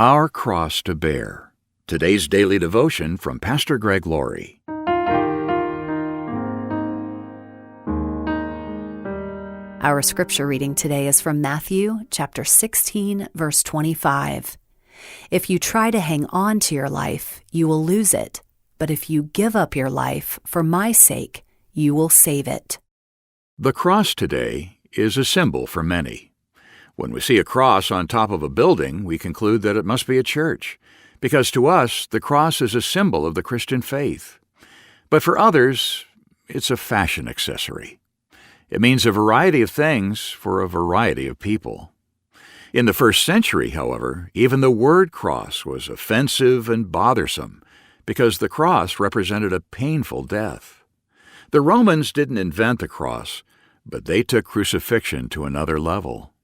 Our Cross to Bear. Today's daily devotion from Pastor Greg Laurie. Our scripture reading today is from Matthew chapter 16, verse 25. If you try to hang on to your life, you will lose it. But if you give up your life for my sake, you will save it. The cross today is a symbol for many. When we see a cross on top of a building, we conclude that it must be a church, because to us, the cross is a symbol of the Christian faith. But for others, it's a fashion accessory. It means a variety of things for a variety of people. In the first century, however, even the word cross was offensive and bothersome because the cross represented a painful death. The Romans didn't invent the cross, but they took crucifixion to another level.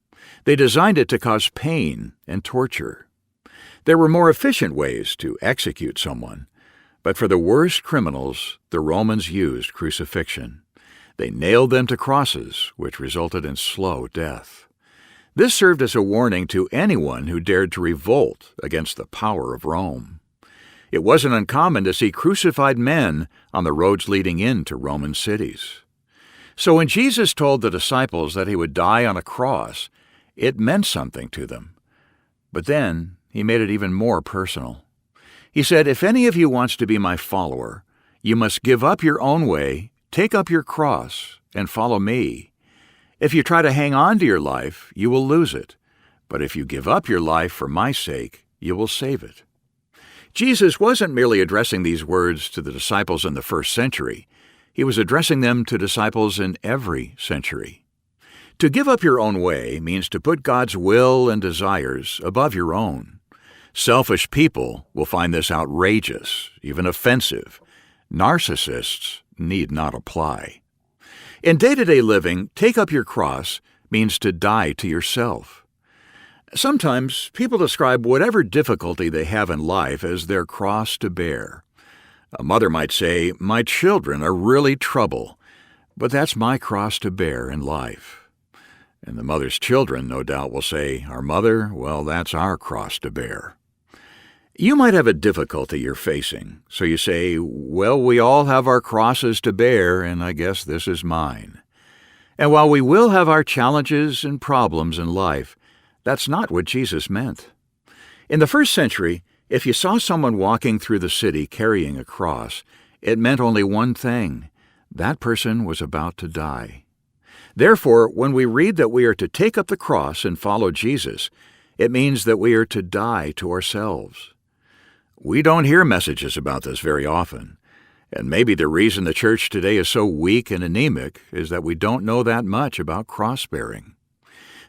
They designed it to cause pain and torture. There were more efficient ways to execute someone, but for the worst criminals, the Romans used crucifixion. They nailed them to crosses, which resulted in slow death. This served as a warning to anyone who dared to revolt against the power of Rome. It wasn't uncommon to see crucified men on the roads leading into Roman cities. So when Jesus told the disciples that he would die on a cross, it meant something to them. But then he made it even more personal. He said, "If any of you wants to be my follower, you must give up your own way, take up your cross, and follow me. If you try to hang on to your life, you will lose it. But if you give up your life for my sake, you will save it." Jesus wasn't merely addressing these words to the disciples in the first century. He was addressing them to disciples in every century. To give up your own way means to put God's will and desires above your own. Selfish people will find this outrageous, even offensive. Narcissists need not apply. In day-to-day living, take up your cross means to die to yourself. Sometimes people describe whatever difficulty they have in life as their cross to bear. A mother might say, "My children are really trouble, but that's my cross to bear in life." And the mother's children, no doubt, will say, "Our mother, well, that's our cross to bear." You might have a difficulty you're facing, so you say, "Well, we all have our crosses to bear, and I guess this is mine." And while we will have our challenges and problems in life, that's not what Jesus meant. In the first century, if you saw someone walking through the city carrying a cross, it meant only one thing: that person was about to die. Therefore, when we read that we are to take up the cross and follow Jesus, it means that we are to die to ourselves. We don't hear messages about this very often, and maybe the reason the church today is so weak and anemic is that we don't know that much about cross-bearing.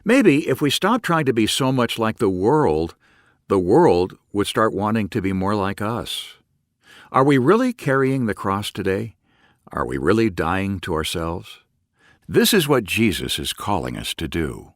Maybe if we stop trying to be so much like the world would start wanting to be more like us. Are we really carrying the cross today? Are we really dying to ourselves? This is what Jesus is calling us to do.